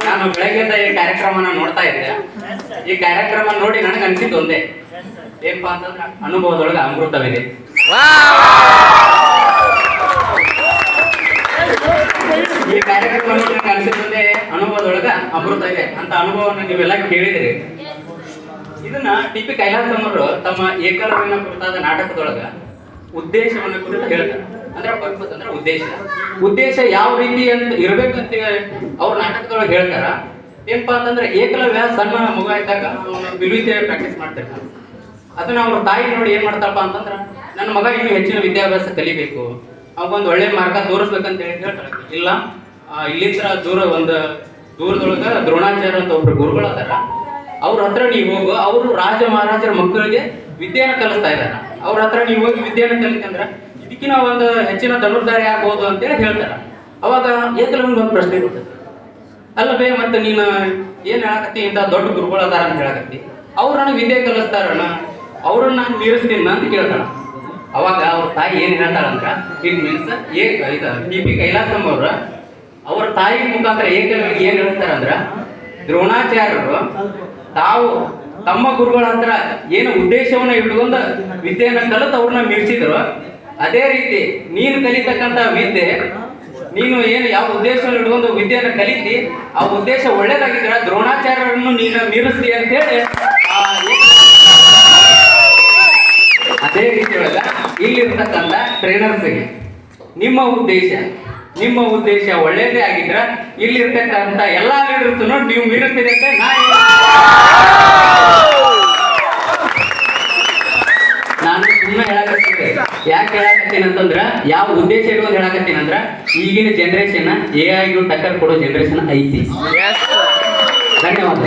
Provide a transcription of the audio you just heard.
ನಾನು ಬೆಳಗ್ಗೆಯಿಂದ ಈ ಕಾರ್ಯಕ್ರಮನ ನೋಡ್ತಾ ಇದ್ದೆ. ಈ ಕಾರ್ಯಕ್ರಮ ನೋಡಿ ನನಗೆ ಅನ್ಸಿದ್ದು ಒಂದೇ, ಏನಪ್ಪಾ ಅಂತಂದ್ರೆ ಅನುಭವದೊಳಗೆ ಅಮೃತವಿದೆ. ಈ ಕಾರ್ಯಕ್ರಮ ನೋಡಿ ನನಗೆ ಅನ್ಸಿದ್ದು ಒಂದೇ, ಅನುಭವದೊಳಗೆ ಅಮೃತ ಇದೆ ಅಂತ ಅನುಭವವನ್ನು ನೀವೆಲ್ಲ ಕೇಳಿದ್ರಿ. ಇದನ್ನ ಟಿ.ಪಿ. ಕೈಲಾಸಮ್ಮರು ತಮ್ಮ ಏಕಲವ್ಯನ ಕುರಿತಾದ ನಾಟಕದೊಳಗ ಉದ್ದೇಶವನ್ನು ಕುರಿತು ಹೇಳ್ತಾರೆ. ಅಂದ್ರೆ ಪರ್ಪಸ್ ಅಂದ್ರೆ ಉದ್ದೇಶ ಯಾವ ರೀತಿ ಅಂತ ಇರ್ಬೇಕಂತ ಅವ್ರ ನಾಟಕದೊಳಗೆ ಹೇಳ್ತಾರ. ಏನಪ್ಪಾ ಅಂತಂದ್ರೆ ಏಕಲವ್ಯ ಸಣ್ಣ ಮಗು ಇದ್ದಾಗ ಬಿಲ್ವಿದ್ಯೆ ಪ್ರಾಕ್ಟೀಸ್ ಮಾಡ್ತಿರ್ತಾನೆ. ಅದನ್ನ ಅವ್ರ ತಾಯಿ ನೋಡಿ ಏನ್ ಮಾಡ್ತಾರಪ್ಪ ಅಂತಂದ್ರ, ನನ್ನ ಮಗ ಇನ್ನೂ ಹೆಚ್ಚಿನ ವಿದ್ಯಾಭ್ಯಾಸ ಕಲಿಬೇಕು, ಅವಂಗೊಂದು ಒಳ್ಳೆ ಮಾರ್ಗ ತೋರಿಸ್ಬೇಕಂತ ಹೇಳಿ ಹೇಳ್ತಾಳೆ. ಇಲ್ಲ, ಇಲ್ಲಿಂದ ದೂರದೊಳಗ ದ್ರೋಣಾಚಾರ್ಯ ಅಂತ ಒಬ್ರು ಗುರುಗಳು ಅದಾರ, ಅವ್ರ ಹತ್ರ ನೀವು ಹೋಗು. ಅವರು ರಾಜ ಮಹಾರಾಜರ ಮಕ್ಕಳಿಗೆ ವಿದ್ಯೆಯನ್ನು ಕಲಿಸ್ತಾ ಇದಾರ. ಅವ್ರ ಹತ್ರ ನೀವು ಹೋಗಿ ವಿದ್ಯೆಯನ್ನು ಕಲಿತಂದ್ರ ಇದಕ್ಕಿನ ಒಂದು ಹೆಚ್ಚಿನ ಧನುರ್ಧಾರಿ ಆಗ್ಬೋದು ಅಂತೇಳಿ ಹೇಳ್ತಾರ. ಅವಾಗ ಏಕಲವ್ಯನಿಗೆ ಒಂದು ಪ್ರಶ್ನೆ ಬರ್ತದೆ, ಅಲ್ಲ ಬೇ ಮತ್ತೆ ನೀನು ಏನ್ ಹೇಳಕತ್ತಿ, ಇಂಥ ದೊಡ್ಡ ಗುರುಗಳು ಅದಾರ ಅಂತ ಹೇಳಕತ್ತಿ, ಅವ್ರು ನನಗೆ ವಿದ್ಯೆ ಕಲಿಸ್ತಾರಣ, ಅವ್ರನ್ನ ನಾನು ಮೀರಿಸ್ತೀನಿ ಅಂತ ಕೇಳ್ತಾಳ. ಅವಾಗ ಅವ್ರ ತಾಯಿ ಏನ್ ಹೇಳ್ತಾಳಂದ್ರ, ಇಟ್ ಮೀನ್ಸ್ ಟಿ.ಪಿ. ಕೈಲಾಸಂ ಅವ್ರ ತಾಯಿ ಮುಖಾಂತರ ಏಕಲವ್ಯನಿಗೆ ಏನ್ ಹೇಳ್ತಾರಂದ್ರ, ದ್ರೋಣಾಚಾರ್ಯರು ತಾವು ತಮ್ಮ ಗುರುಗಳ ಹತ್ರ ಏನು ಉದ್ದೇಶವನ್ನ ಇಟ್ಕೊಂಡು ವಿದ್ಯೆಯನ್ನ ಕಲಿತು ಅವ್ರನ್ನ ಮೀರಿಸಿದ್ರು, ಅದೇ ರೀತಿ ನೀನು ಕಲಿತಕ್ಕಂತ ವಿದ್ಯೆ, ನೀನು ಏನು ಯಾವ ಉದ್ದೇಶವನ್ನು ಇಟ್ಕೊಂಡು ವಿದ್ಯೆಯನ್ನು ಕಲಿತಿ, ಆ ಉದ್ದೇಶ ಒಳ್ಳೇದಾಗಿದ್ರೆ ದ್ರೋಣಾಚಾರ್ಯರನ್ನು ನೀನು ಮೀರಿಸ್ತಿ ಅಂತ ಹೇಳಿ ಅದೇ ರೀತಿ ಇಲ್ಲಿರ್ತಕ್ಕಂಥ ಟ್ರೈನರ್ಸ್ಗೆ ನಿಮ್ಮ ಉದ್ದೇಶ ಒಳ್ಳೇದೇ ಆಗಿದ್ರೆ ಇಲ್ಲಿರ್ತಕ್ಕಂಥ ಎಲ್ಲಾ ಲೀಡರ್ಸ್ ನೀವು ಮೀರಿಸ್ತೀರಿ ಅಂತ ನಾನು ಸುಮ್ಮನೆ ಹೇಳಕತ್ತೀನಿ. ಯಾಕೆ ಹೇಳಕತ್ತೀನಿ ಅಂತಂದ್ರ, ಯಾವ ಉದ್ದೇಶ ಇಟ್ಕೊಂಡು ಹೇಳಕತ್ತೀನಿ ಅಂದ್ರ, ಈಗಿನ ಜನರೇಷನ್ AI ಟಕ್ಕರ್ ಕೊಡೋ ಜನರೇಷನ್ ಐತಿ. ಧನ್ಯವಾದ.